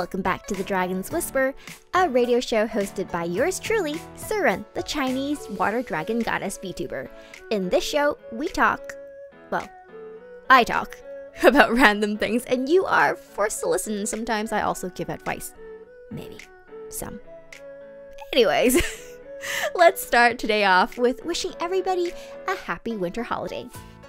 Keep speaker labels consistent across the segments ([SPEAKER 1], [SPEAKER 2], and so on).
[SPEAKER 1] Welcome back to the Dragon's Whisper, a radio show hosted by yours truly, Suiren, the Chinese water dragon goddess VTuber. In this show, we talk, well, I talk about random things, and you are forced to listen, and sometimes I also give advice. Maybe. Some. Anyways, let's start today off with wishing everybody a happy winter holiday.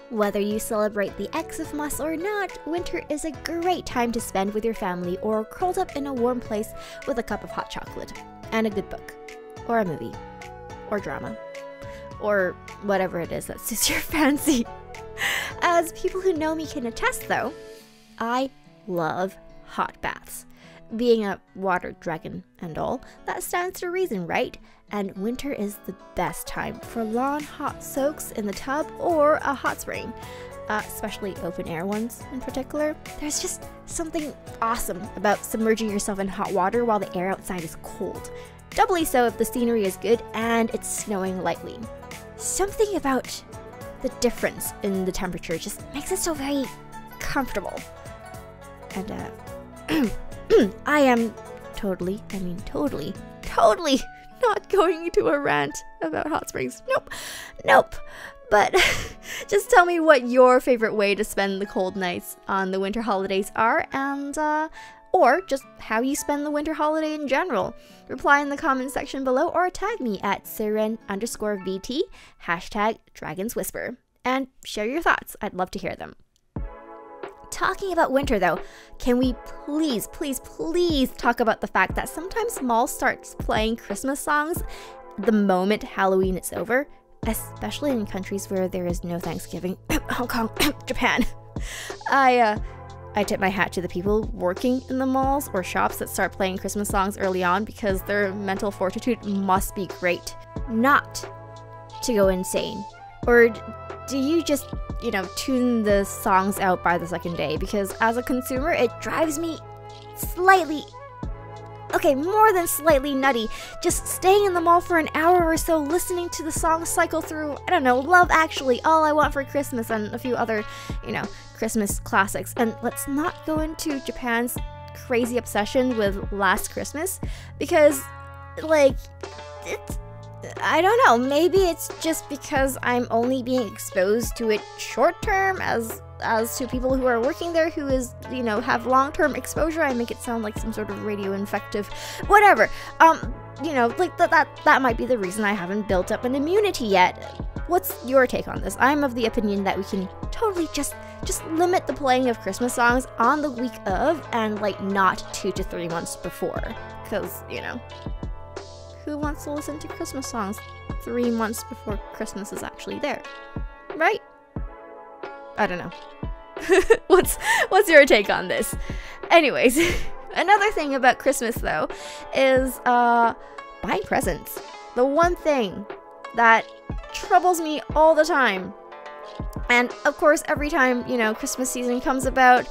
[SPEAKER 1] Whether you celebrate the Xmas or not, winter is a great time to spend with your family or curled up in a warm place with a cup of hot chocolate and a good book, or a movie, or drama, or whatever it is that suits your fancy. As people who know me can attest though, I love hot baths. Being a water dragon and all, that stands to reason, right? And winter is the best time for long hot soaks in the tub or a hot spring, especially open air ones in particular. There's just something awesome about submerging yourself in hot water while the air outside is cold. Doubly so if the scenery is good and it's snowing lightly. Something about the difference in the temperature just makes it so very comfortable. And I am totally not going into a rant about hot springs. Nope. But just tell me what your favorite way to spend the cold nights on the winter holidays are, and or just how you spend the winter holiday in general. Reply in the comment section below or tag me at Suiren_VT, #Dragon's Whisper, and share your thoughts. I'd love to hear them. Talking about winter though, can we please talk about the fact that sometimes malls start playing Christmas songs the moment Halloween is over, especially in countries where there is no Thanksgiving. Hong Kong, Japan. I tip my hat to the people working in the malls or shops that start playing Christmas songs early on, because their mental fortitude must be great not to go insane. Or do you just, tune the songs out by the second day? Because as a consumer, it drives me more than slightly nutty, just staying in the mall for an hour or so listening to the song cycle through, Love Actually, All I Want for Christmas, and a few other, Christmas classics. And let's not go into Japan's crazy obsession with Last Christmas, because, I don't know, maybe it's just because I'm only being exposed to it short term as to people who are working there who have long-term exposure. I make it sound like some sort of radio infective, whatever. That might be the reason I haven't built up an immunity yet. What's your take on this? I'm of the opinion that we can totally just limit the playing of Christmas songs on the week of, and not 2 to 3 months before, because who wants to listen to Christmas songs 3 months before Christmas is actually there, right? I don't know. What's your take on this? Anyways, another thing about Christmas though is buying presents. The one thing that troubles me all the time, and of course every time Christmas season comes about,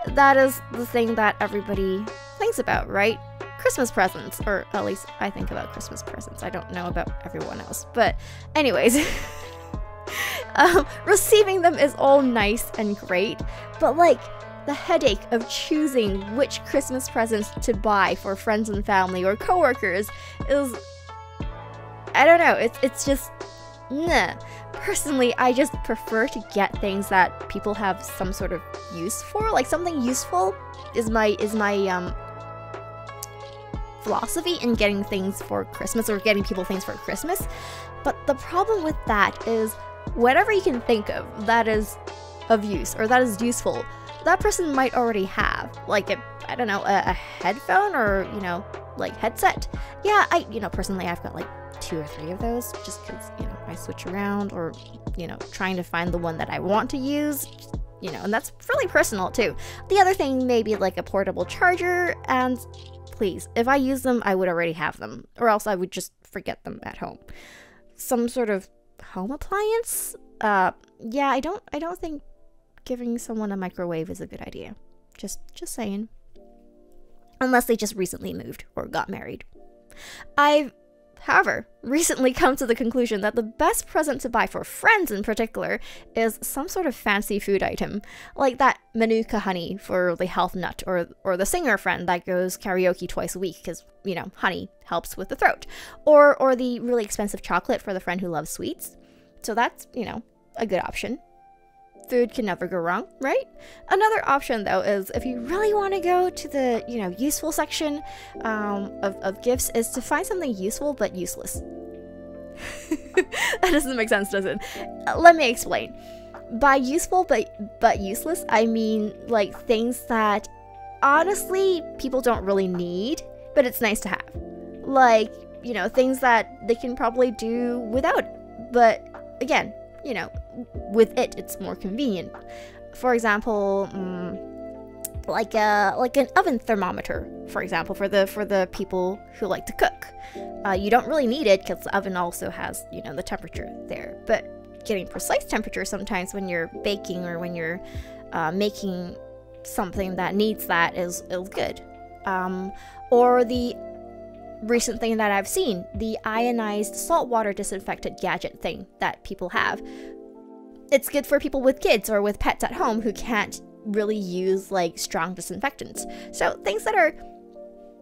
[SPEAKER 1] that is the thing that everybody thinks about, right? Christmas presents, or at least I think about Christmas presents. I don't know about everyone else, but anyways, receiving them is all nice and great, but the headache of choosing which Christmas presents to buy for friends and family or coworkers is, I don't know, it's just, nah. Personally, I just prefer to get things that people have some sort of use for. Something useful is my philosophy in getting things for Christmas, or getting people things for Christmas. But the problem with that is, whatever you can think of that is of use or that is useful, that person might already have. A headphone or, headset. Yeah, personally I've got 2 or 3 of those, just because, I switch around, or, trying to find the one that I want to use, and that's really personal too. The other thing may be a portable charger, and please, if I use them, I would already have them, or else I would just forget them at home. Some sort of home appliance? Yeah, I don't think giving someone a microwave is a good idea. Just saying. Unless they just recently moved or got married. I've however, recently come to the conclusion that the best present to buy for friends in particular is some sort of fancy food item, like that Manuka honey for the health nut, or the singer friend that goes karaoke twice a week because, you know, honey helps with the throat, or the really expensive chocolate for the friend who loves sweets. So that's, you know, a good option. Food can never go wrong, right? Another option, though, is if you really want to go to the, you know, useful section of gifts, is to find something useful but useless. That doesn't make sense, does it? Let me explain. By useful but useless, I mean like things that honestly people don't really need, but it's nice to have. Like, you know, things that they can probably do without, but again, you know, with it, it's more convenient. For example, like an oven thermometer, for example, for the people who like to cook. You don't really need it because the oven also has, you know, the temperature there. But getting precise temperature sometimes when you're baking or when you're making something that needs that is good. Or the recent thing that I've seen, the ionized saltwater disinfectant gadget thing that people have. It's good for people with kids or with pets at home who can't really use like strong disinfectants. So things that are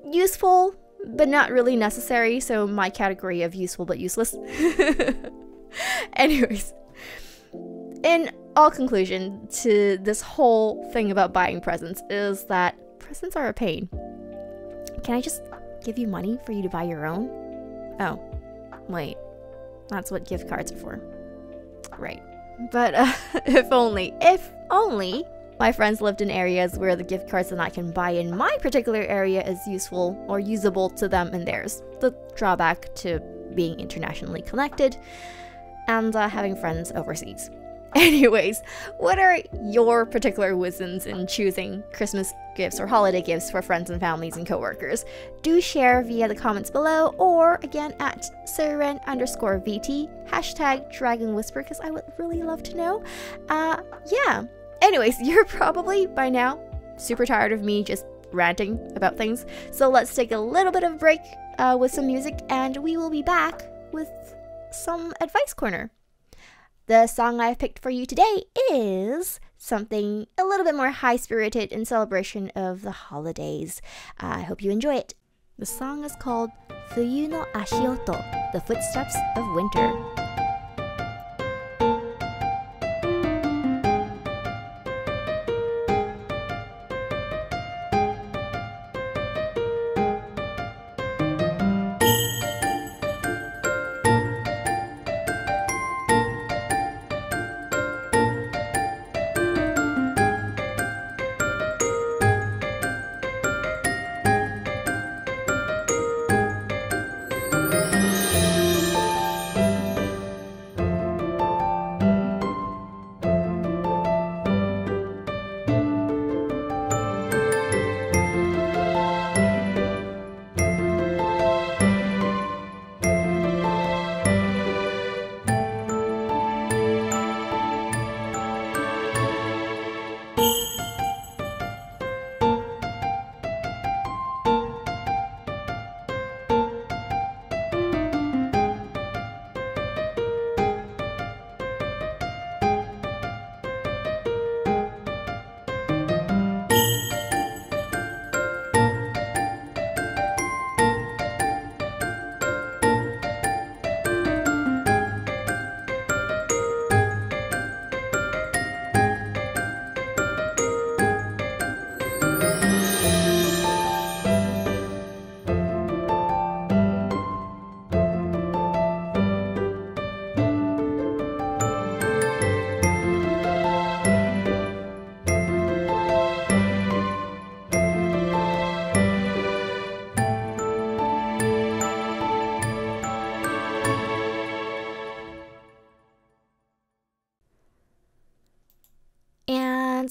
[SPEAKER 1] useful but not really necessary, so my category of useful but useless. Anyways, in all conclusion to this whole thing about buying presents is that presents are a pain. Can I just give you money for you to buy your own? Oh, wait. That's what gift cards are for. Right. But if only my friends lived in areas where the gift cards that I can buy in my particular area is useful or usable to them in theirs. The drawback to being internationally connected and having friends overseas. Anyways, what are your particular wisdoms in choosing Christmas gifts or holiday gifts for friends and families and coworkers? Do share via the comments below, or again at Suiren_VT, #DragonWhisper, because I would really love to know. Yeah. Anyways, you're probably by now super tired of me just ranting about things, so let's take a little bit of a break with some music, and we will be back with some Advice Corner. The song I've picked for you today is something a little bit more high-spirited in celebration of the holidays. I hope you enjoy it. The song is called Fuyu no Ashioto, the Footsteps of Winter.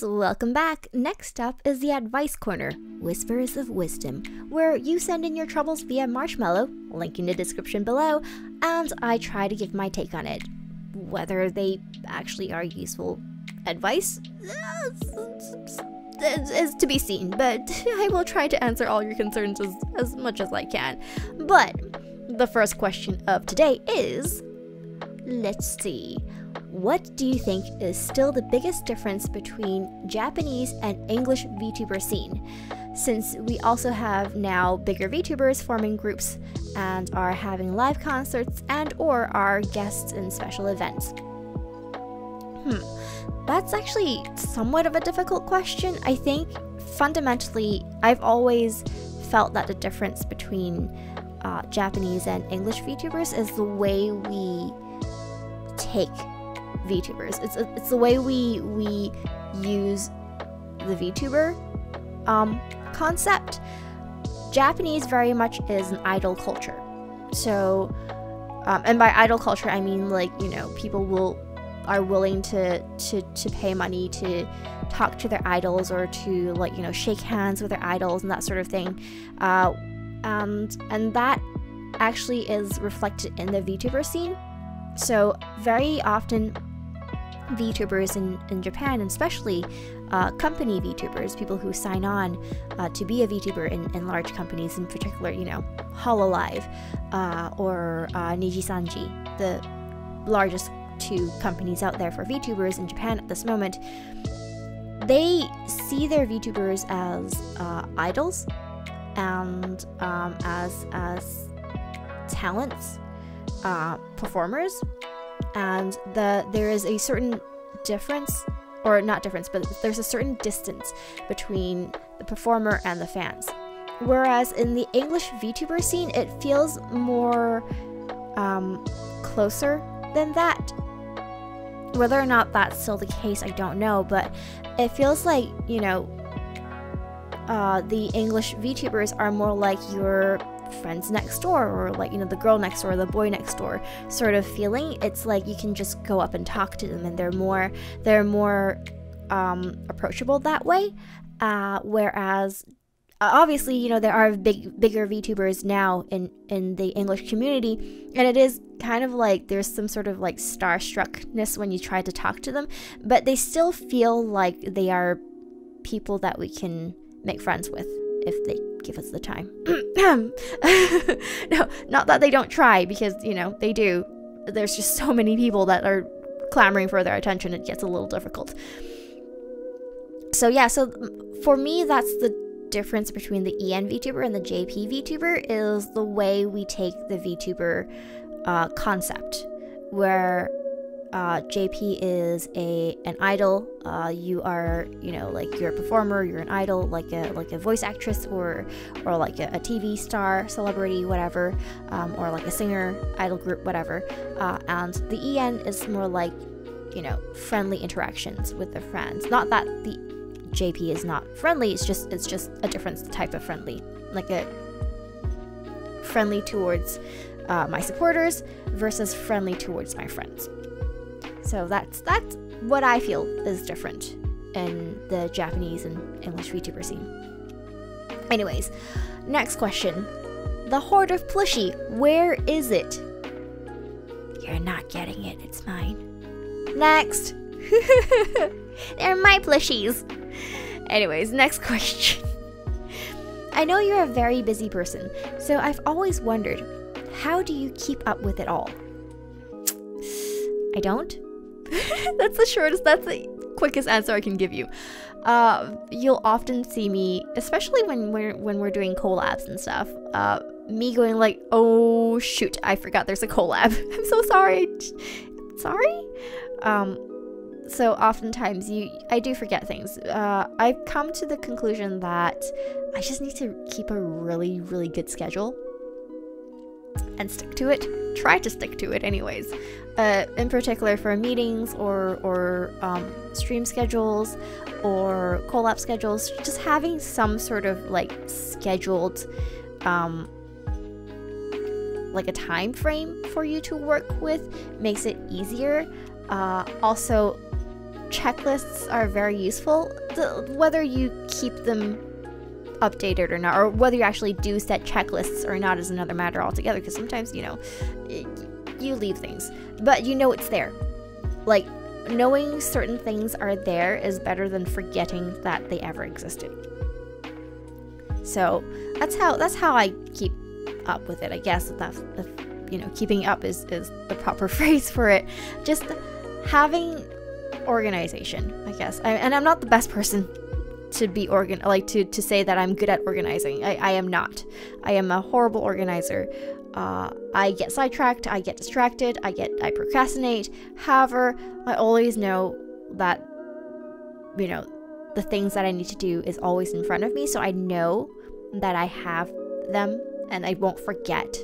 [SPEAKER 1] Welcome back. Next up is the Advice Corner, Whispers of Wisdom, where you send in your troubles via Marshmallow, link in the description below, and I try to give my take on it. Whether they actually are useful advice is to be seen, but I will try to answer all your concerns as much as I can. But the first question of today is, let's see, what do you think is still the biggest difference between Japanese and English VTuber scene? Since we also have now bigger VTubers forming groups and are having live concerts and or are guests in special events. That's actually somewhat of a difficult question. I think fundamentally, I've always felt that the difference between Japanese and English VTubers is the way we take VTubers. It's the way we use the VTuber concept. Japanese very much is an idol culture. So, and by idol culture, I mean, like, you know, people are willing to pay money to talk to their idols or to, like, you know, shake hands with their idols and that sort of thing. And that actually is reflected in the VTuber scene. So very often VTubers in Japan, and especially company VTubers, people who sign on to be a VTuber in large companies, in particular, you know, Hololive or Nijisanji, the largest two companies out there for VTubers in Japan at this moment, they see their VTubers as idols and as talents, performers, and there is a certain difference, or not difference, but there's a certain distance between the performer and the fans. Whereas in the English VTuber scene, it feels more closer than that. Whether or not that's still the case, I don't know, but it feels like, you know, the English VTubers are more like your friends next door, or like, you know, the girl next door, the boy next door sort of feeling. It's like you can just go up and talk to them, and they're more approachable that way. Whereas obviously, you know, there are bigger VTubers now in the English community, and it is kind of like there's some sort of like starstruckness when you try to talk to them, but they still feel like they are people that we can make friends with if they give us the time. No, not that they don't try, because, you know, they do. There's just so many people that are clamoring for their attention, it gets a little difficult. So yeah, so for me, that's the difference between the EN VTuber and the JP VTuber, is the way we take the VTuber concept, where JP is an idol. You are, you know, like, you're a performer, you're an idol, like a voice actress, or like a TV star, celebrity, whatever, or like a singer, idol group, whatever. And the EN is more like, you know, friendly interactions with their friends. Not that the JP is not friendly, it's just a different type of friendly, like a friendly towards my supporters versus friendly towards my friends. So that's what I feel is different in the Japanese and English VTuber scene. Anyways, next question. The horde of plushie, where is it? You're not getting it, it's mine. Next. They're my plushies. Anyways, next question. I know you're a very busy person, so I've always wondered, how do you keep up with it all? I don't. That's the quickest answer I can give you. You'll often see me, especially when we're doing collabs and stuff, me going like, oh shoot, I forgot there's a collab. I'm so sorry. Sorry? So oftentimes I do forget things. I've come to the conclusion that I just need to keep a really, really good schedule and stick to it. Try to stick to it anyways. In particular for meetings or stream schedules or collab schedules, just having some sort of like scheduled like a time frame for you to work with makes it easier. Also, checklists are very useful. Whether you keep them updated or not, or whether you actually do set checklists or not, is another matter altogether, because sometimes, you know, you leave things, but you know it's there. Like, knowing certain things are there is better than forgetting that they ever existed. So that's how I keep up with it. I guess if you know, keeping up is the proper phrase for it. Just having organization, I guess. And I'm not the best person to be to say that I'm good at organizing. I am not. I am a horrible organizer. I get sidetracked, I get distracted, I procrastinate. However, I always know that, you know, the things that I need to do is always in front of me, so I know that I have them and I won't forget.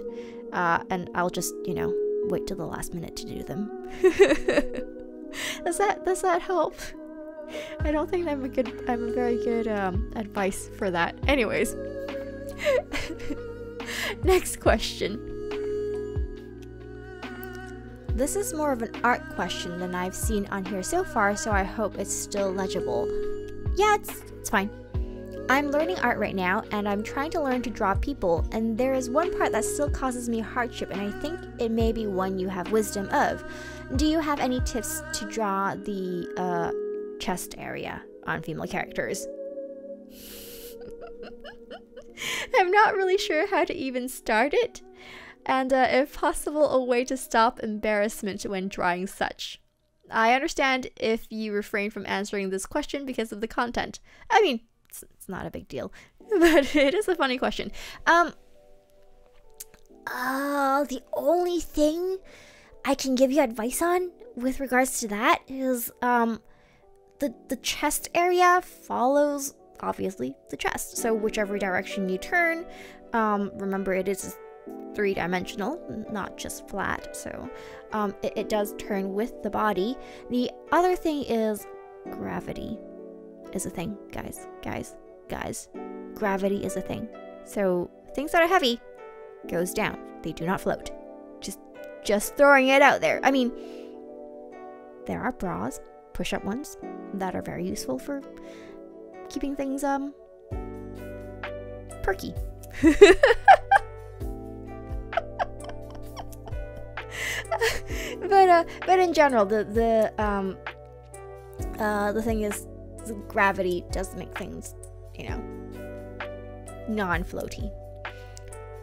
[SPEAKER 1] And I'll just, you know, wait till the last minute to do them. Does that help? I don't think I'm a very good advice for that. Anyways. Next question. This is more of an art question than I've seen on here so far, so I hope it's still legible. Yeah, it's fine. I'm learning art right now, and I'm trying to learn to draw people, and there is one part that still causes me hardship, and I think it may be one you have wisdom of. Do you have any tips to draw the chest area on female characters? I'm not really sure how to even start it, and if possible, a way to stop embarrassment when drawing such. I understand if you refrain from answering this question because of the content. I mean, it's not a big deal, but it is a funny question. The only thing I can give you advice on with regards to that is the chest area follows, obviously, the chest. So whichever direction you turn, remember it is three-dimensional, not just flat. So it does turn with the body. The other thing is gravity is a thing, guys. Gravity is a thing. So things that are heavy goes down. They do not float. Just throwing it out there. I mean, there are bras, push-up ones, that are very useful for keeping things perky. But in general, the thing is, gravity does make things, you know, non-floaty.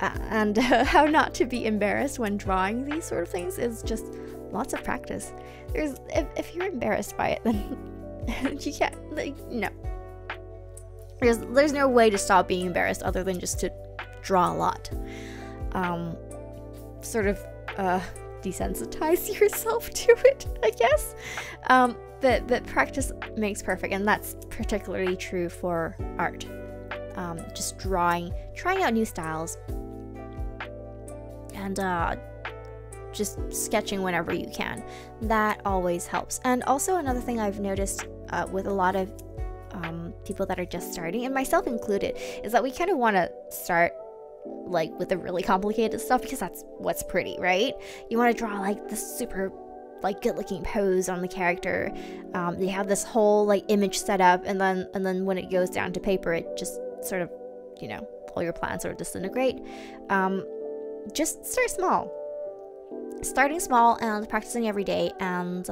[SPEAKER 1] And how not to be embarrassed when drawing these sort of things is just lots of practice. If you're embarrassed by it, then you can't, like, no. There's no way to stop being embarrassed other than just to draw a lot. Sort of desensitize yourself to it, I guess. But practice makes perfect, and that's particularly true for art. Just trying out new styles, and just sketching whenever you can. That always helps. And also another thing I've noticed with a lot of people that are just starting, and myself included, is that we kind of want to start like with the really complicated stuff because that's what's pretty, right? You want to draw like the super like good looking pose on the character. They have this whole like image set up, and then when it goes down to paper, it just sort of, you know, all your plans sort of disintegrate. Just start small. Starting small and practicing every day, and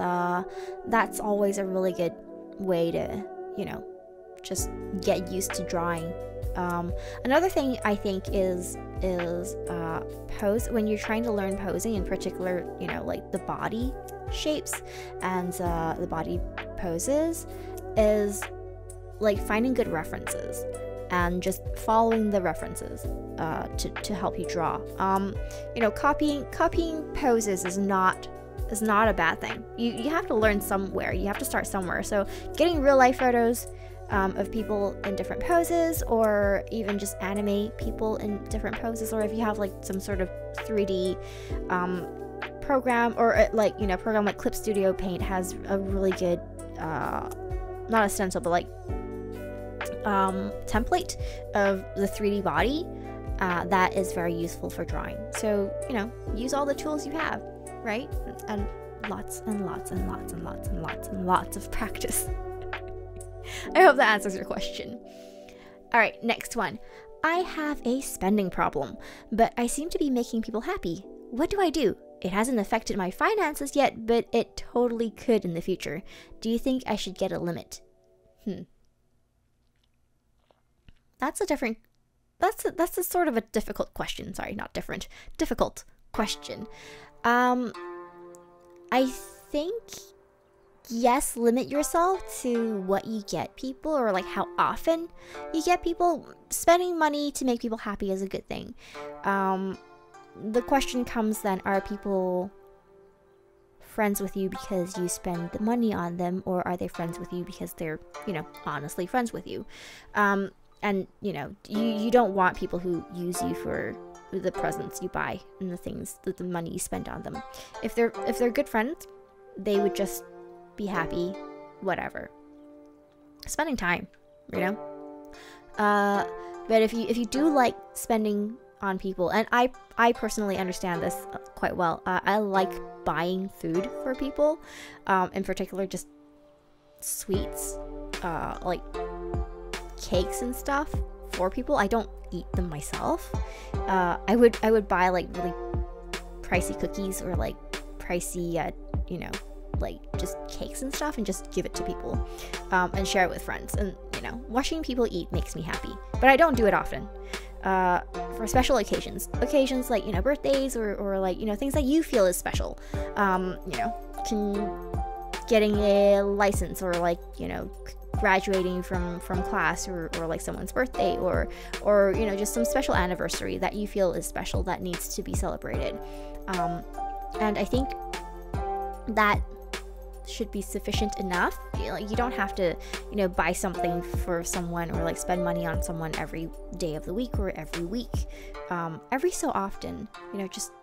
[SPEAKER 1] that's always a really good way to, you know, just get used to drawing. Another thing I think is pose. When you're trying to learn posing, in particular, you know, like the body shapes and the body poses, is like finding good references and just following the references to help you draw. You know, copying poses is not a bad thing. You have to learn somewhere. You have to start somewhere. So getting real life photos of people in different poses, or even just animate people in different poses, or if you have like some sort of 3D program, or like, you know, program like Clip Studio Paint has a really good not a stencil, but like template of the 3D body that is very useful for drawing. So, you know, use all the tools you have, right? And lots and lots and lots and lots and lots and lots of practice. I hope that answers your question. Alright, next one. I have a spending problem, but I seem to be making people happy. What do I do? It hasn't affected my finances yet, but it totally could in the future. Do you think I should get a limit? That's a different that's a sort of a difficult question. Sorry, not different. Difficult question. I think, yes, limit yourself to what you get people, or like how often you get people. Spending money to make people happy is a good thing. The question comes then, are people friends with you because you spend the money on them, or are they friends with you because they're, honestly friends with you? And, you don't want people who use you for the presents you buy and the things, that the money you spend on them. If they're good friends, they would just be happy, whatever. Spending time, but if you do like spending on people, and I personally understand this quite well. I like buying food for people, in particular just sweets, like cakes and stuff for people. I don't eat them myself. I would buy like really pricey cookies, or like pricey like just cakes and stuff, and just give it to people, and share it with friends. And watching people eat makes me happy, but I don't do it often. For special occasions like birthdays, or like things that you feel is special, getting a license, or like graduating from class, or like someone's birthday, or just some special anniversary that you feel is special, that needs to be celebrated. And I think that should be sufficient enough. You don't have to buy something for someone, or like spend money on someone every day of the week, or every week. Every so often,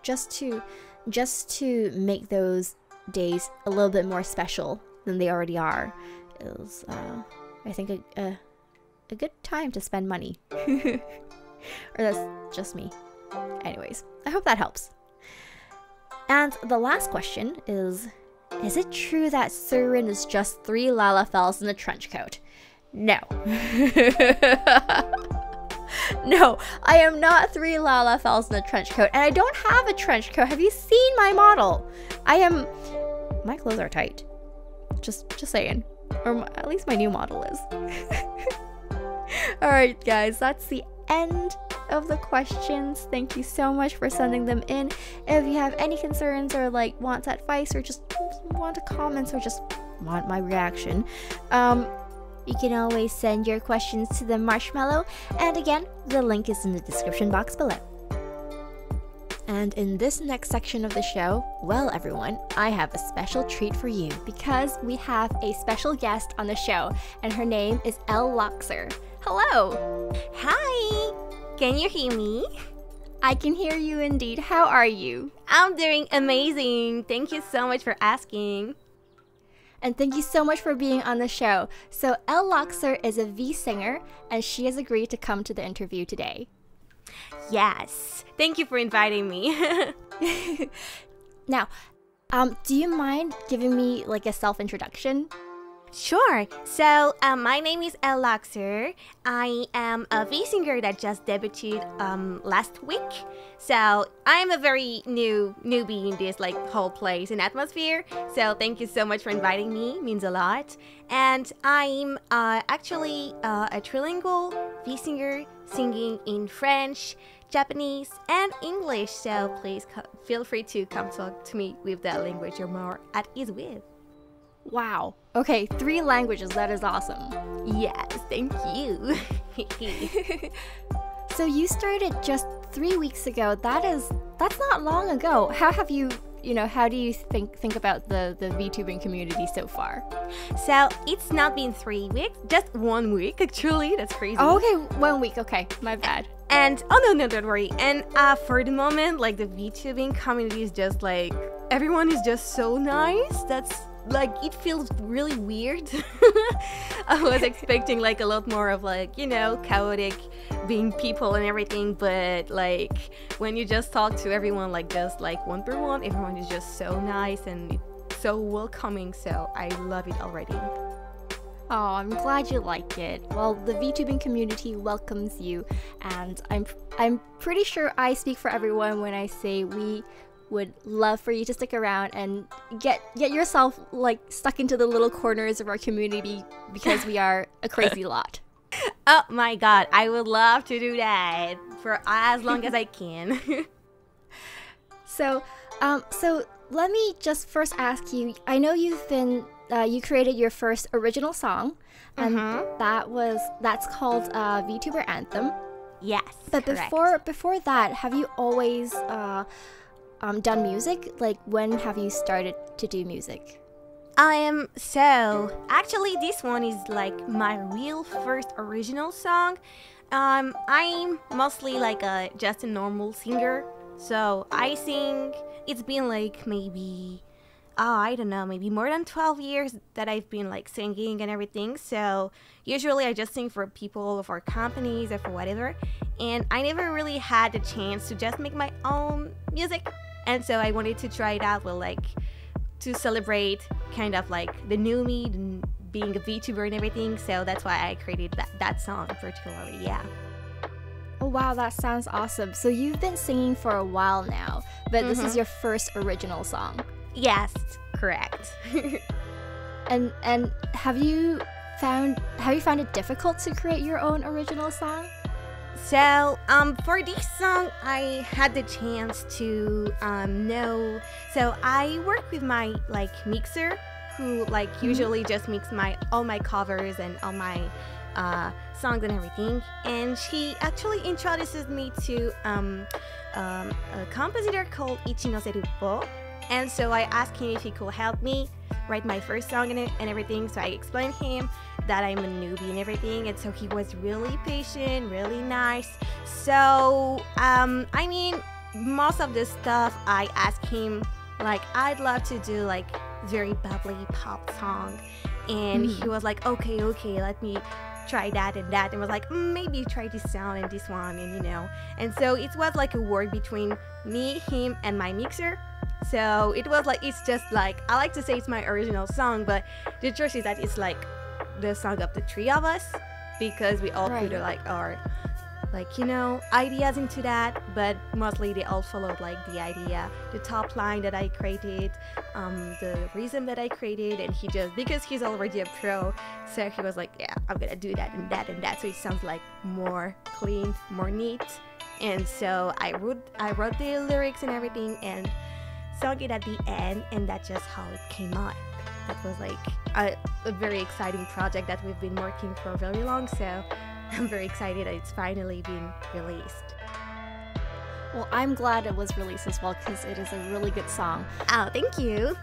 [SPEAKER 1] just to make those days a little bit more special than they already are, is I think a good time to spend money. Or that's just me. Anyways, I hope that helps. And the last question is it true that Suiren is just 3 Lalafels in a trench coat? No. No, I am not 3 Lalafels in a trench coat, and I don't have a trench coat. Have you seen my model? My clothes are tight. Just saying. Or at least my new model is. Alright guys, that's the end of the questions. Thank you so much for sending them in. If you have any concerns, or like want advice, or just want to comment, or just want my reaction, you can always send your questions to the Marshmallow, and again, the link is in the description box below. And in this next section of the show, well everyone, I have a special treat for you, because we have a special guest on the show, and her name is Elle Loxer. Hello!
[SPEAKER 2] Hi! Can you hear me?
[SPEAKER 1] I can hear you indeed. How are you?
[SPEAKER 2] I'm doing amazing. Thank you so much for asking.
[SPEAKER 1] And thank you so much for being on the show. So Elle Loxer is a V singer, and she has agreed to come to the interview today.
[SPEAKER 2] Yes. Thank you for inviting me.
[SPEAKER 1] Now, do you mind giving me like a self-introduction?
[SPEAKER 2] Sure. So, my name is Elle Loxer. I am a V singer that just debuted last week. So, I'm a very newbie in this like whole place and atmosphere. So, thank you so much for inviting me. It means a lot. And I'm actually a trilingual V singer, singing in French, Japanese, and English. So, please feel free to come talk to me with that language you're more at ease with.
[SPEAKER 1] Wow. Okay, 3 languages. That is awesome.
[SPEAKER 2] Yes, thank you.
[SPEAKER 1] So you started just 3 weeks ago. That's not long ago. How have you, how do you think about the VTubing community so far?
[SPEAKER 2] So it's not been 3 weeks, just 1 week actually. That's crazy.
[SPEAKER 1] Oh, okay, 1 week. Okay, my bad.
[SPEAKER 2] And no, don't worry. And for the moment, like the VTubing community is just like, everyone is just so nice. That's like, it feels really weird. I was expecting like a lot more of like, chaotic being people and everything, but like when you just talk to everyone like just like one per one, everyone is just so nice and so welcoming, so I love it already.
[SPEAKER 1] Oh, I'm glad you like it. Well, the VTubing community welcomes you, and I'm pretty sure I speak for everyone when I say we would love for you to stick around and get yourself like stuck into the little corners of our community, because we are a crazy lot.
[SPEAKER 2] Oh my god, I would love to do that for as long as I can.
[SPEAKER 1] So, so let me just first ask you. I know you've been you created your first original song, and that's called Vtuber Anthem.
[SPEAKER 2] Yes.
[SPEAKER 1] But
[SPEAKER 2] correct.
[SPEAKER 1] before that, have you always done music? Like, when have you started to do music?
[SPEAKER 2] So actually this one is like my real first original song. I'm mostly like just a normal singer. So I sing, it's been like maybe, I don't know, maybe more than 12 years that I've been like singing and everything. So usually I just sing for people or for companies or for whatever. And I never really had the chance to just make my own music. And so I wanted to try it out with like, to celebrate kind of like the new me and being a VTuber and everything. So that's why I created that song particularly, yeah.
[SPEAKER 1] Oh wow, that sounds awesome. So you've been singing for a while now, but this is your first original song.
[SPEAKER 2] Yes, correct.
[SPEAKER 1] And have you found it difficult to create your own original song?
[SPEAKER 2] So, for this song, I had the chance to know. So I work with my like mixer, who like usually just mix all my covers and all my songs and everything. And she actually introduces me to a compositor called Ichino Serupo. And so I asked him if he could help me write my first song and everything. So I explained him that I'm a newbie and everything, and so he was really patient, really nice. So I mean, most of the stuff I asked him, like I'd love to do like very bubbly pop song, and he was like, okay, let me try that and that, and was like, maybe try this sound and this one, and you know. And so it was like a work between me, him, and my mixer. So it was like, it's just like, I like to say it's my original song, but the truth is that it's like the song of the three of us, because we all put like our like, you know, ideas into that, but mostly they all followed like the idea, the top line that I created, the rhythm that I created, and he just, because he's already a pro, so he was like, yeah, I'm gonna do that and that and that, so it sounds like more clean, more neat. And so I wrote the lyrics and everything and sung it at the end, and that's just how it came out. That was like a very exciting project that we've been working for very long, so I'm very excited that it's finally been released.
[SPEAKER 1] Well, I'm glad it was released as well, because it is a really good song.
[SPEAKER 2] Oh, thank you.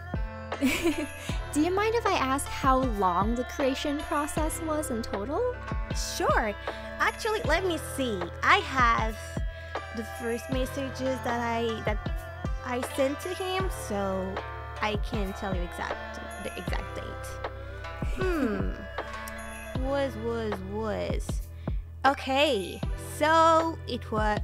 [SPEAKER 1] Do you mind if I ask how long the creation process was in total?
[SPEAKER 2] Sure. Actually, let me see. I have the first messages that I sent to him, so I can tell you the exact date. Was. Okay, so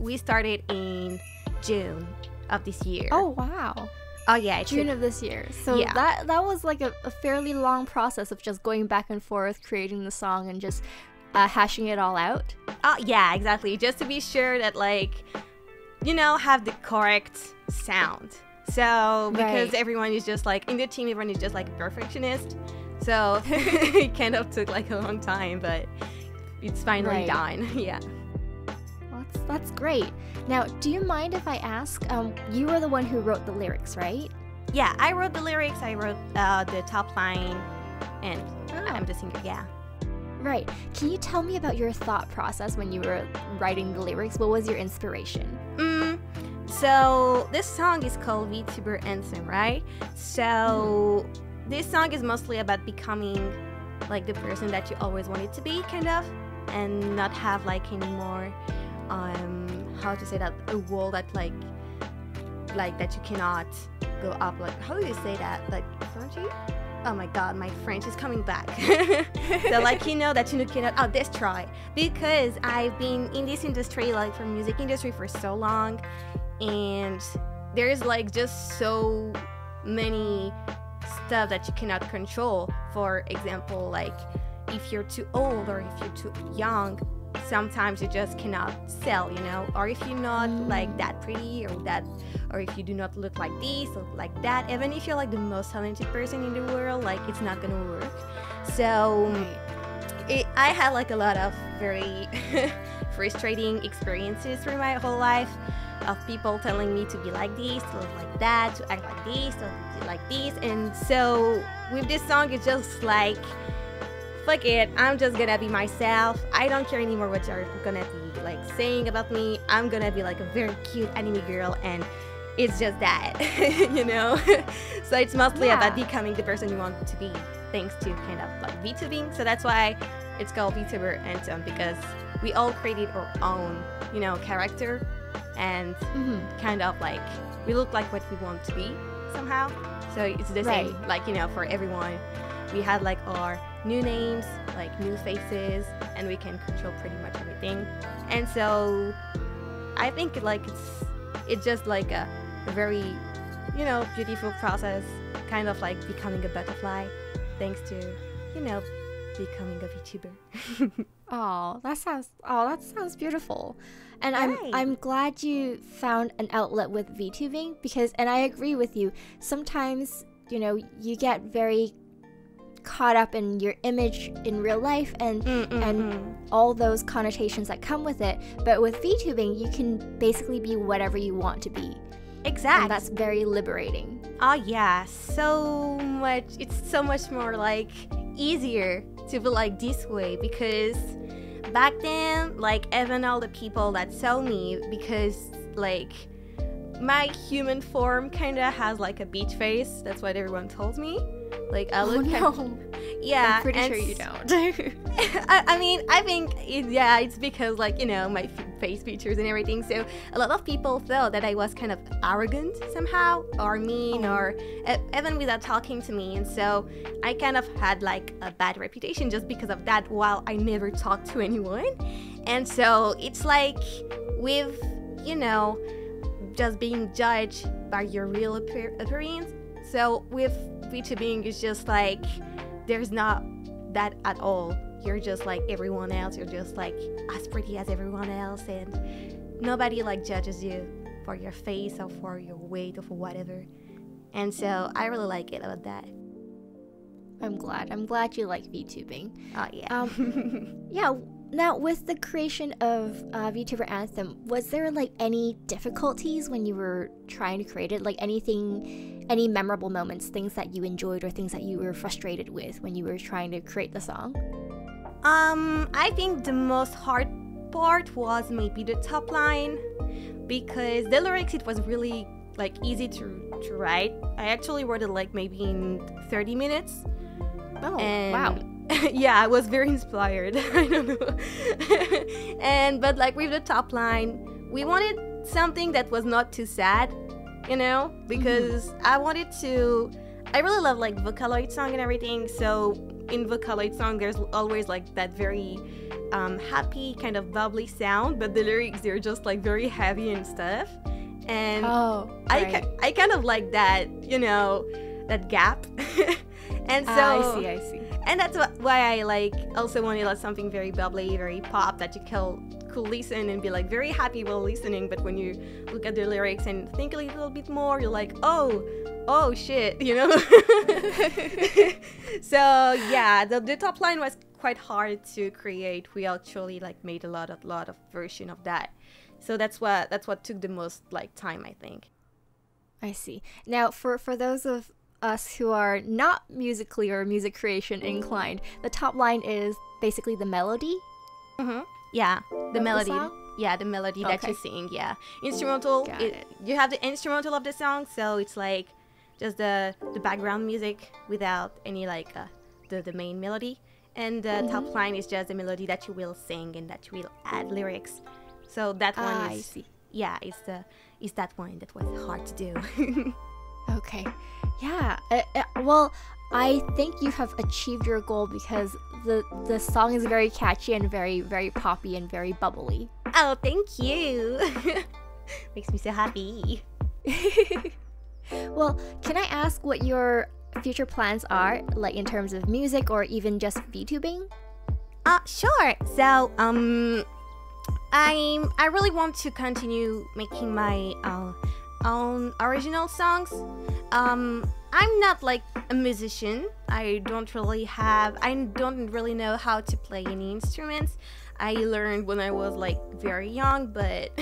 [SPEAKER 2] we started in June of this year.
[SPEAKER 1] Oh wow.
[SPEAKER 2] Oh yeah,
[SPEAKER 1] June of this year. So
[SPEAKER 2] yeah.
[SPEAKER 1] that was like a fairly long process of just going back and forth, creating the song and just hashing it all out.
[SPEAKER 2] Oh yeah, exactly. Just to be sure that, like, you know, have the correct sound. So because everyone is just like, in the team, everyone is just like a perfectionist. So it kind of took like a long time, but it's finally done. Yeah.
[SPEAKER 1] Well, that's great. Now, do you mind if I ask, you were the one who wrote the lyrics, right?
[SPEAKER 2] Yeah, I wrote the lyrics, I wrote the top line, and I'm the singer, yeah.
[SPEAKER 1] Right. Can you tell me about your thought process when you were writing the lyrics? What was your inspiration?
[SPEAKER 2] So this song is called Vtuber Anthem, right? So this song is mostly about becoming like the person that you always wanted to be, kind of, and not have like any more how to say that, a wall that like that you cannot go up, like, how do you say that, like, French? Oh my god, my French is coming back. So like, you know, that you cannot destroy, because I've been in this industry, like for music industry, for so long, and there's like just so many stuff that you cannot control. For example, like if you're too old or if you're too young, sometimes you just cannot sell, you know, or if you're not like that pretty, or if you do not look like this or like that, even if you're like the most talented person in the world, like it's not gonna work. So I had like a lot of very frustrating experiences through my whole life of people telling me to be like this, to look like that, to act like this, to do like this. And so with this song, it's just like, fuck it, I'm just gonna be myself. I don't care anymore what you're gonna be like saying about me. I'm gonna be like a very cute anime girl, and it's just that, you know? So it's mostly about becoming the person you want to be, thanks to kind of like VTubing. So that's why it's called Vtuber Anthem, because we all created our own, you know, character, and kind of like we look like what we want to be somehow. So it's the same, like, you know, for everyone. We had like our new names, like new faces, and we can control pretty much everything. And so I think like it's just like a very, you know, beautiful process, kind of like becoming a butterfly, thanks to, you know, becoming a VTuber.
[SPEAKER 1] That sounds beautiful. And I'm glad you found an outlet with VTubing, because, and I agree with you, sometimes, you know, you get very caught up in your image in real life and all those connotations that come with it. But with VTubing, you can basically be whatever you want to be.
[SPEAKER 2] Exactly.
[SPEAKER 1] And that's very liberating.
[SPEAKER 2] Oh yeah, so much. It's so much more like easier to be like this way, because back then, like, even all the people that saw me, because like my human form kind of has like a beach face. That's what everyone told me. Like I look yeah,
[SPEAKER 1] I'm pretty sure you don't.
[SPEAKER 2] I mean, I think it's because, like, you know, my face features and everything. So a lot of people thought that I was kind of arrogant somehow, or mean, or even without talking to me. And so I kind of had like a bad reputation just because of that, while I never talked to anyone. And so it's like with, you know, just being judged by your real appearance. So with VTubing, it's just like there's not that at all. You're just like everyone else. You're just like as pretty as everyone else, and nobody like judges you for your face or for your weight or for whatever. And so I really like it about that.
[SPEAKER 1] I'm glad you like VTubing.
[SPEAKER 2] Oh yeah.
[SPEAKER 1] Yeah. Now, with the creation of VTuber Anthem, was there like any difficulties when you were trying to create it? Like any memorable moments, things that you enjoyed or things that you were frustrated with when you were trying to create the song?
[SPEAKER 2] I think the most hard part was maybe the top line, because the lyrics, it was really like easy to write. I actually wrote it like maybe in 30 minutes.
[SPEAKER 1] Oh, wow.
[SPEAKER 2] Yeah, I was very inspired. I don't know. But like with the top line, we wanted something that was not too sad, you know, because I really love like Vocaloid song and everything. So in Vocaloid song, there's always like that very happy kind of bubbly sound, but the lyrics, they're just like very heavy and stuff. And I kind of like that, you know, that gap. And so
[SPEAKER 1] I see.
[SPEAKER 2] And that's why I like also wanted like something very bubbly, very pop, that you could listen and be like very happy while listening. But when you look at the lyrics and think a little bit more, you're like, oh shit, you know. So yeah, the top line was quite hard to create. We actually like made a lot of version of that. So that's what took the most like time, I think.
[SPEAKER 1] I see. Now for those of us who are not musically or music creation inclined, the top line is basically the melody.
[SPEAKER 2] Yeah, the melody.
[SPEAKER 1] The
[SPEAKER 2] Yeah, the melody that you sing. Yeah, instrumental. You have the instrumental of the song, so it's like just the background music without any like the main melody, and the top line is just the melody that you will sing and that you will add lyrics. So that one is,
[SPEAKER 1] I see.
[SPEAKER 2] Yeah, it's that one that was hard to do.
[SPEAKER 1] Okay. Yeah. Well, I think you have achieved your goal, because the song is very catchy and very, very poppy and very bubbly.
[SPEAKER 2] Oh, thank you. Makes me so happy.
[SPEAKER 1] Well, can I ask what your future plans are, like in terms of music or even just VTubing?
[SPEAKER 2] Sure. So, I really want to continue making my own original songs. I'm not like a musician. I don't really know how to play any instruments. I learned when I was like very young, but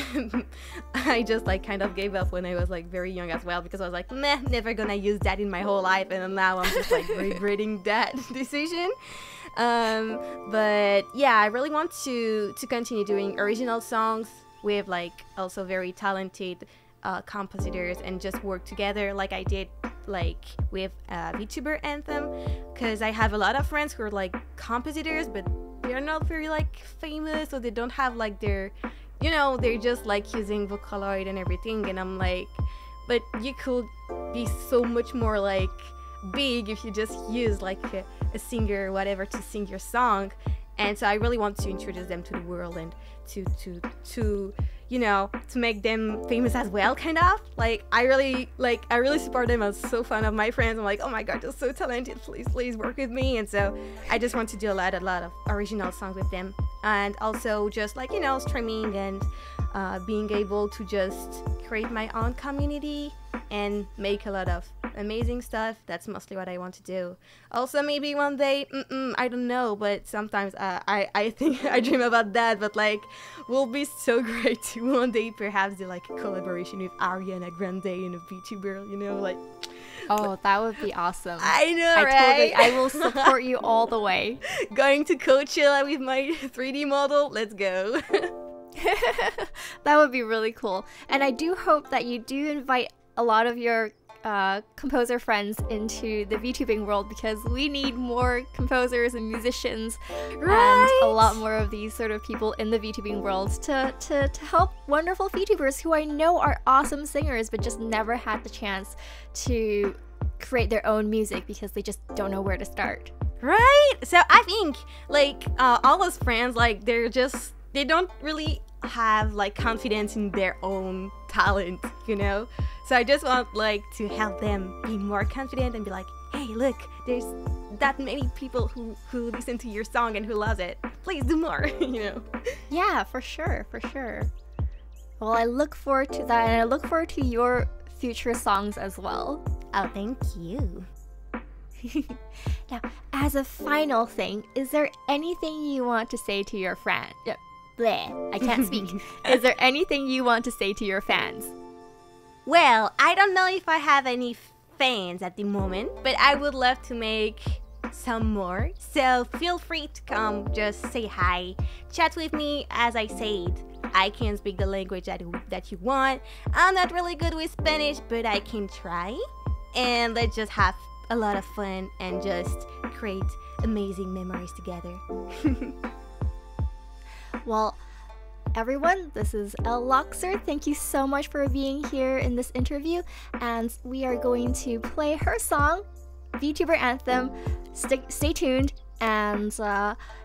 [SPEAKER 2] I just like kind of gave up when I was like very young as well, because I was like, meh, never gonna use that in my whole life, and now I'm just like regretting that decision. But yeah, I really want to continue doing original songs with like also very talented compositors, and just work together like I did like with Vtuber Anthem, because I have a lot of friends who are like compositors, but they're not very like famous, or they don't have like their, they're just like using Vocaloid and everything, and I'm like, but you could be so much more like big if you just use like a singer or whatever to sing your song. And so I really want to introduce them to the world, and to make them famous as well, kind of. Like I really support them. I'm so fan of my friends. I'm like, oh my god, they're so talented. Please work with me. And so I just want to do a lot of original songs with them, and also just like streaming and being able to just create my own community and make a lot of amazing stuff. That's mostly what I want to do. Also, maybe one day, I don't know, but sometimes I think I dream about that, but like, will be so great to one day perhaps do like a collaboration with Ariana Grande and a VTuber, like.
[SPEAKER 1] Oh, that would be awesome.
[SPEAKER 2] I know, right?
[SPEAKER 1] I will support you all the way.
[SPEAKER 2] Going to Coachella with my 3D model, let's go.
[SPEAKER 1] That would be really cool. And I do hope that you do invite a lot of your composer friends into the VTubing world, because we need more composers and musicians, and a lot more of these sort of people in the VTubing world to help wonderful VTubers who I know are awesome singers but just never had the chance to create their own music because they just don't know where to start.
[SPEAKER 2] Right? So I think like all those friends, like they don't really have like confidence in their own talent, so I just want like to help them be more confident and be like, hey, look, there's that many people who listen to your song and who loves it. Please do more.
[SPEAKER 1] Yeah, for sure. Well, I look forward to that, and I look forward to your future songs as well.
[SPEAKER 2] Oh, thank you.
[SPEAKER 1] Now, as a final thing, is there anything you want to say to your friend? Bleh, I can't speak. Is there anything you want to say to your fans?
[SPEAKER 2] Well, I don't know if I have any fans at the moment, but I would love to make some more. So feel free to come, just say hi, chat with me. As I said, I can speak the language that you want. I'm not really good with Spanish, but I can try. And let's just have a lot of fun and just create amazing memories together.
[SPEAKER 1] Well, everyone, this is Elle Loxer. Thank you so much for being here in this interview, and we are going to play her song, VTuber Anthem. Stay tuned, and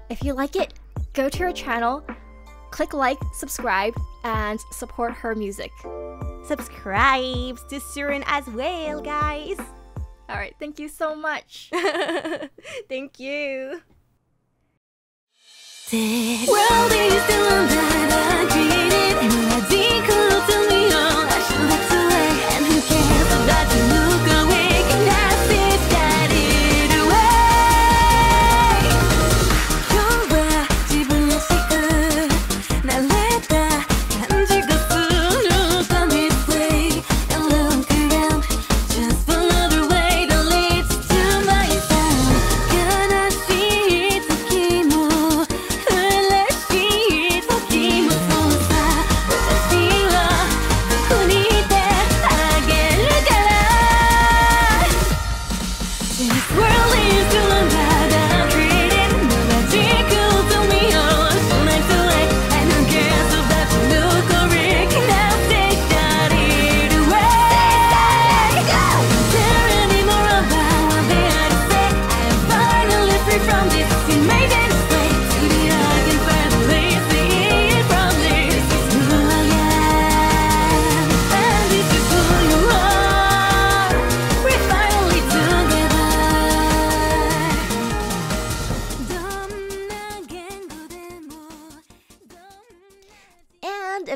[SPEAKER 1] if you like it, go to her channel, click like, subscribe, and support her music.
[SPEAKER 2] Subscribe to Suiren as well, guys.
[SPEAKER 1] Alright, thank you so much.
[SPEAKER 2] Thank you.
[SPEAKER 3] This world is the one that I created, and when I decode to me all, I should look away. And who cares about you look away? Can I sit that it away? 좋아, 기분이 시끄. 날 내다 간지가 수놓 on this way. And look around, just another way that leads to my sound. Can I see it?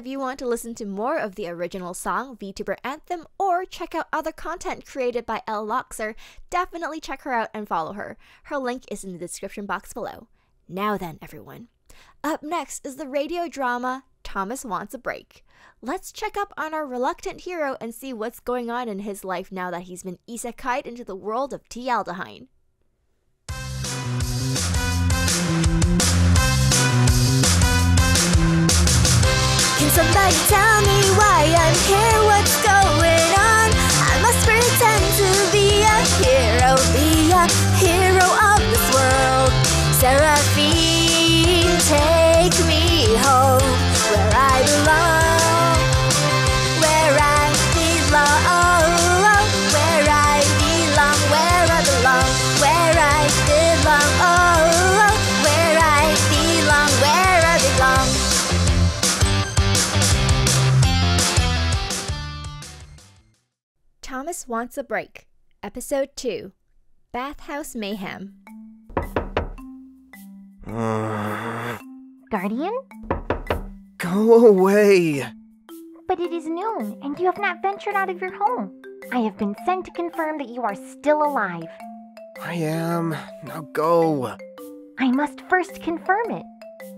[SPEAKER 1] if you want to listen to more of the original song, Vtuber Anthem, or check out other content created by Elle Loxer, definitely check her out and follow her. Her link is in the description box below. Now then, everyone. Up next is the radio drama Thomas Wants a Break. Let's check up on our reluctant hero and see what's going on in his life now that he's been isekai'd into the world of T-aldehyde.
[SPEAKER 3] Can somebody tell me why I'm here? What's going on? I must pretend to be a hero of this world. Seraphine, take me home where I belong, where I belong, where I belong, where I belong, where I belong, oh, where I belong, where I belong.
[SPEAKER 1] Thomas Wants a Break, Episode 2, Bathhouse Mayhem.
[SPEAKER 4] Guardian?
[SPEAKER 5] Go away!
[SPEAKER 4] But it is noon, and you have not ventured out of your home. I have been sent to confirm that you are still alive.
[SPEAKER 5] I am. Now go.
[SPEAKER 4] I must first confirm it.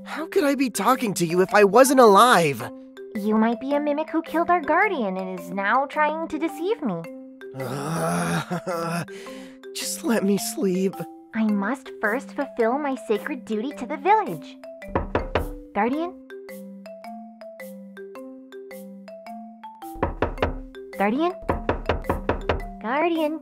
[SPEAKER 5] How could I be talking to you if I wasn't alive?
[SPEAKER 4] You might be a mimic who killed our guardian and is now trying to deceive me.
[SPEAKER 5] Just let me sleep.
[SPEAKER 4] I must first fulfill my sacred duty to the village. Guardian? Guardian? Guardian?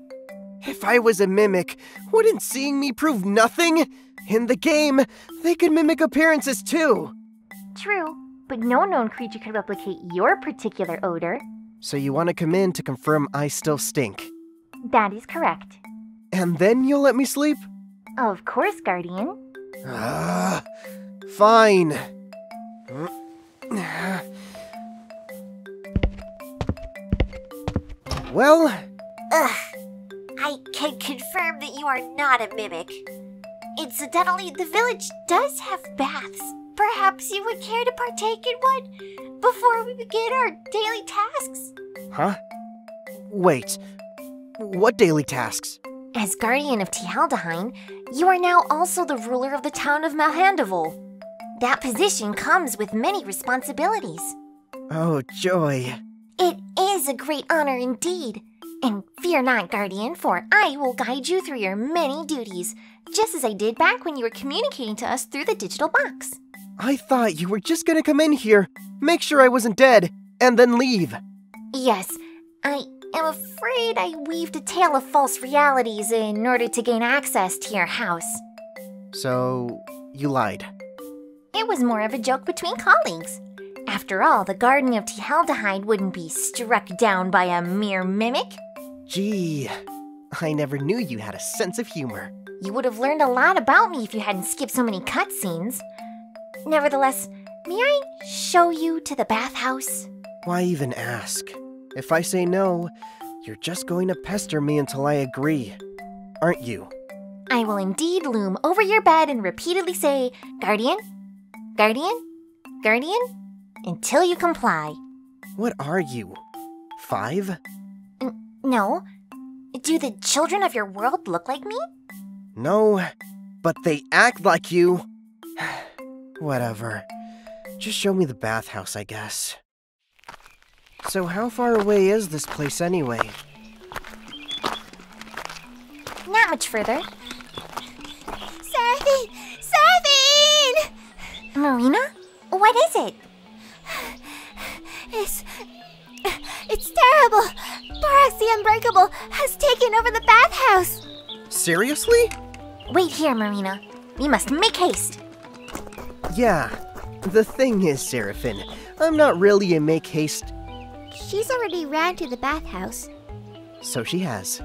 [SPEAKER 5] If I was a mimic, wouldn't seeing me prove nothing? In the game, they could mimic appearances too.
[SPEAKER 4] True, but no known creature could replicate your particular odor.
[SPEAKER 5] So you want to come in to confirm I still stink?
[SPEAKER 4] That is correct.
[SPEAKER 5] And then you'll let me sleep?
[SPEAKER 4] Of course, Guardian.
[SPEAKER 5] Fine. Well,
[SPEAKER 6] I can confirm that you are not a mimic. Incidentally, the village does have baths. Perhaps you would care to partake in one before we begin our daily tasks?
[SPEAKER 5] huh? Wait, what daily tasks?
[SPEAKER 6] As guardian of T-aldehyde, you are now also the ruler of the town of Malhandival. That position comes with many responsibilities.
[SPEAKER 5] Oh, joy.
[SPEAKER 6] It is a great honor indeed. And fear not, Guardian, for I will guide you through your many duties, just as I did back when you were communicating to us through the digital box.
[SPEAKER 5] I thought you were just gonna come in here, make sure I wasn't dead, and then leave.
[SPEAKER 6] Yes, I am afraid I weaved a tale of false realities in order to gain access to your house.
[SPEAKER 5] So, you lied.
[SPEAKER 6] It was more of a joke between colleagues. After all, the guardian of T-aldehyde wouldn't be struck down by a mere mimic.
[SPEAKER 5] Gee, I never knew you had a sense of humor.
[SPEAKER 6] You would have learned a lot about me if you hadn't skipped so many cutscenes. Nevertheless, may I show you to the bathhouse?
[SPEAKER 5] Why even ask? If I say no, you're just going to pester me until I agree, aren't you?
[SPEAKER 6] I will indeed loom over your bed and repeatedly say, Guardian, Guardian, Guardian, until you comply.
[SPEAKER 5] What are you? 5?
[SPEAKER 6] No. Do the children of your world look like me?
[SPEAKER 5] No, but they act like you. Whatever. Just show me the bathhouse, I guess. So how far away is this place anyway?
[SPEAKER 6] Not much further.
[SPEAKER 3] Seraphine! Seraphine!
[SPEAKER 6] Marina? What is it?
[SPEAKER 3] It's terrible. Borax the Unbreakable has taken over the bathhouse.
[SPEAKER 5] Seriously?
[SPEAKER 6] Wait here, Marina. We must make haste.
[SPEAKER 5] Yeah. The thing is, Seraphine, I'm not really a make haste.
[SPEAKER 1] She's already ran to the bathhouse.
[SPEAKER 5] So she has.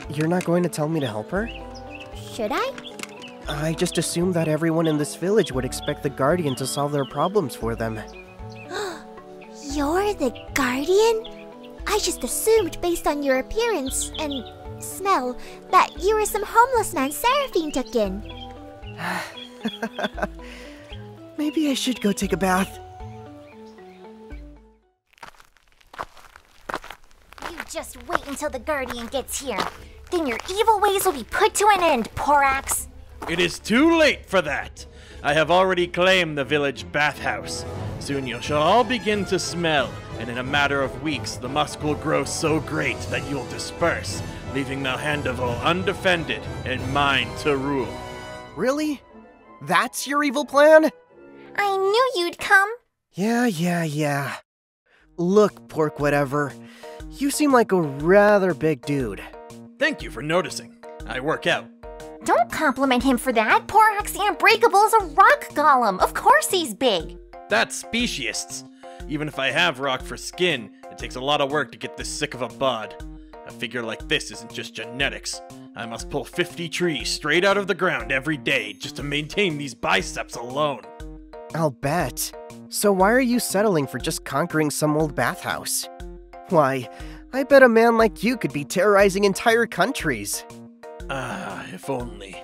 [SPEAKER 5] You're not going to tell me to help her?
[SPEAKER 1] Should I?
[SPEAKER 5] I just assumed that everyone in this village would expect the Guardian to solve their problems for them.
[SPEAKER 1] You're the Guardian? I just assumed based on your appearance and smell that you were some homeless man Seraphine took in.
[SPEAKER 5] Maybe I should go take a bath.
[SPEAKER 4] You just wait until the Guardian gets here. Then your evil ways will be put to an end, Porax.
[SPEAKER 7] It is too late for that. I have already claimed the village bathhouse. Soon you shall all begin to smell, and in a matter of weeks the musk will grow so great that you'll disperse, leaving Malhandival undefended and mine to rule.
[SPEAKER 5] Really? That's your evil plan?
[SPEAKER 4] I knew you'd come.
[SPEAKER 5] Yeah. Look, Pork whatever. You seem like a rather big dude.
[SPEAKER 7] Thank you for noticing. I work out.
[SPEAKER 4] Don't compliment him for that. Porax the Unbreakable is a rock golem. Of course he's big.
[SPEAKER 7] That's speciesists. Even if I have rock for skin, it takes a lot of work to get this sick of a bod. A figure like this isn't just genetics. I must pull 50 trees straight out of the ground every day just to maintain these biceps alone.
[SPEAKER 5] I'll bet. So why are you settling for just conquering some old bathhouse? Why, I bet a man like you could be terrorizing entire countries.
[SPEAKER 7] If only.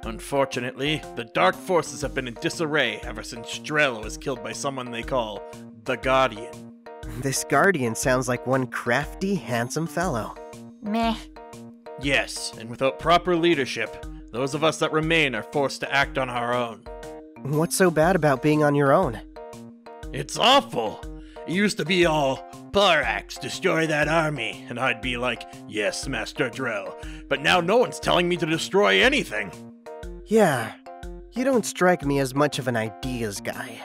[SPEAKER 7] Unfortunately, the dark forces have been in disarray ever since Drell was killed by someone they call the Guardian.
[SPEAKER 5] This Guardian sounds like one crafty, handsome fellow.
[SPEAKER 4] Meh.
[SPEAKER 7] Yes, and without proper leadership, those of us that remain are forced to act on our own.
[SPEAKER 5] What's so bad about being on your own?
[SPEAKER 7] It's awful! It used to be all, Porax, destroy that army, and I'd be like, yes, Master Drell. But now no one's telling me to destroy anything.
[SPEAKER 5] Yeah, you don't strike me as much of an ideas guy.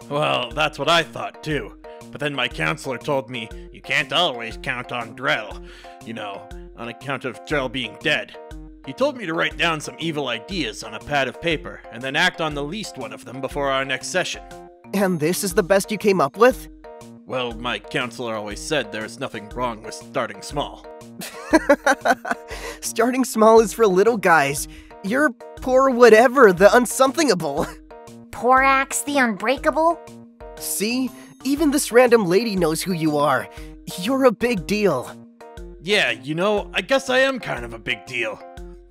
[SPEAKER 7] Well, that's what I thought too. But then my counselor told me, you can't always count on Drell. You know, on account of Drell being dead. He told me to write down some evil ideas on a pad of paper, and then act on the least one of them before our next session.
[SPEAKER 5] And this is the best you came up with?
[SPEAKER 7] Well, my counselor always said there's nothing wrong with starting small.
[SPEAKER 5] Starting small is for little guys. You're poor whatever, the unsomethingable.
[SPEAKER 4] Porax the Unbreakable?
[SPEAKER 5] See? Even this random lady knows who you are. You're a big deal.
[SPEAKER 7] Yeah, you know, I guess I am kind of a big deal.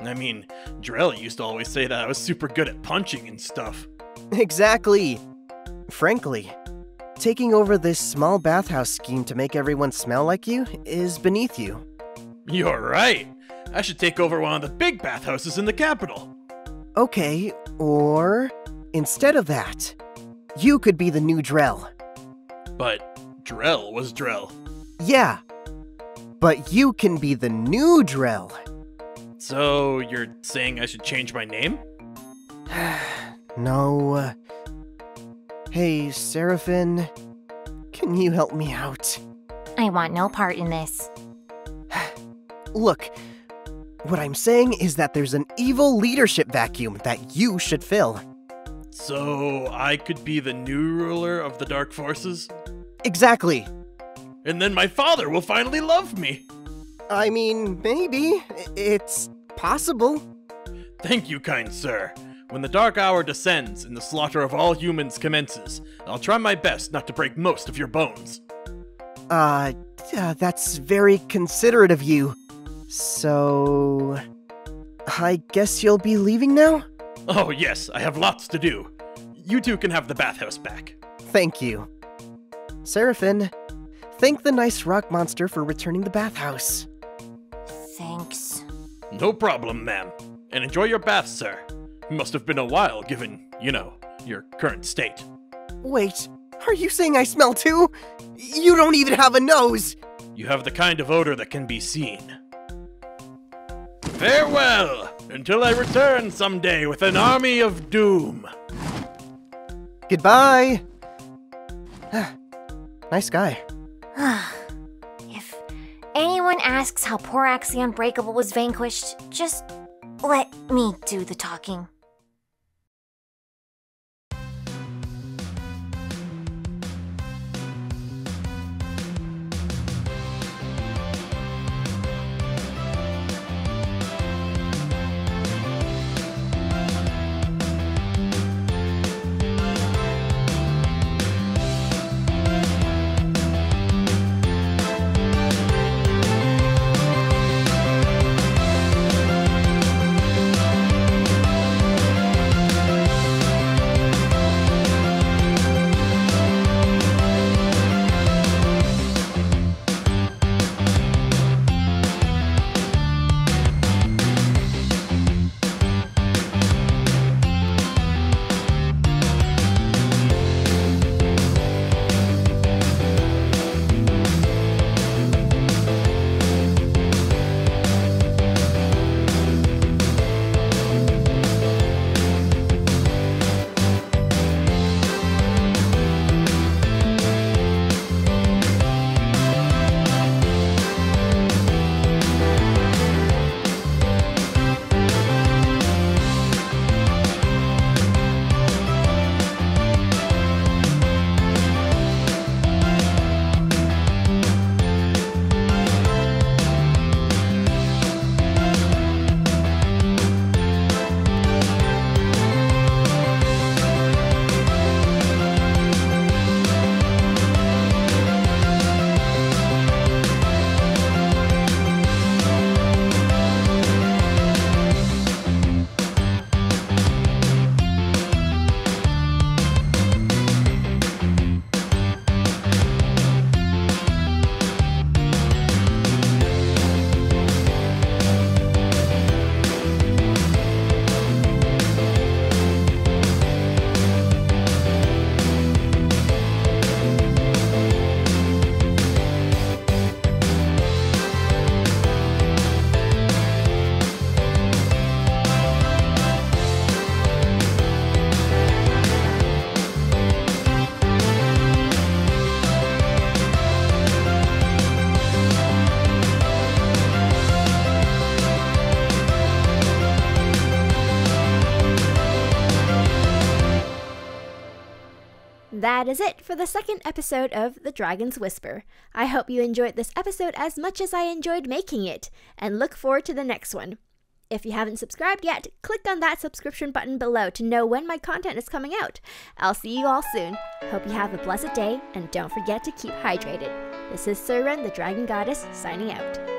[SPEAKER 7] I mean, Drell used to always say that I was super good at punching and stuff.
[SPEAKER 5] Exactly. Frankly, taking over this small bathhouse scheme to make everyone smell like you is beneath you.
[SPEAKER 7] You're right. I should take over one of the big bathhouses in the capital.
[SPEAKER 5] Okay, or instead of that, you could be the new Drell.
[SPEAKER 7] But Drell was Drell.
[SPEAKER 5] Yeah, but you can be the new Drell.
[SPEAKER 7] So, you're saying I should change my name?
[SPEAKER 5] No. Hey, Seraphine, can you help me out?
[SPEAKER 4] I want no part in this.
[SPEAKER 5] Look, what I'm saying is that there's an evil leadership vacuum that you should fill.
[SPEAKER 7] So, I could be the new ruler of the dark forces?
[SPEAKER 5] Exactly.
[SPEAKER 7] And then my father will finally love me.
[SPEAKER 5] I mean, maybe. It's possible.
[SPEAKER 7] Thank you, kind sir. When the dark hour descends and the slaughter of all humans commences, I'll try my best not to break most of your bones.
[SPEAKER 5] That's very considerate of you. So, I guess you'll be leaving now?
[SPEAKER 7] Oh yes, I have lots to do. You two can have the bathhouse back.
[SPEAKER 5] Thank you. Seraphine, thank the nice rock monster for returning the bathhouse.
[SPEAKER 4] Thanks.
[SPEAKER 7] No problem, ma'am. And enjoy your bath, sir. It must have been a while given, you know, your current state.
[SPEAKER 5] Wait, are you saying I smell too? You don't even have a nose!
[SPEAKER 7] You have the kind of odor that can be seen. Farewell, until I return someday with an army of doom.
[SPEAKER 5] Goodbye! Nice guy.
[SPEAKER 4] If anyone asks how Porax the Unbreakable was vanquished, just let me do the talking.
[SPEAKER 1] That is it for the second episode of The Dragon's Whisper. I hope you enjoyed this episode as much as I enjoyed making it, and look forward to the next one. If you haven't subscribed yet, click on that subscription button below to know when my content is coming out. I'll see you all soon. Hope you have a blessed day, and don't forget to keep hydrated. This is Suiren, the Dragon Goddess, signing out.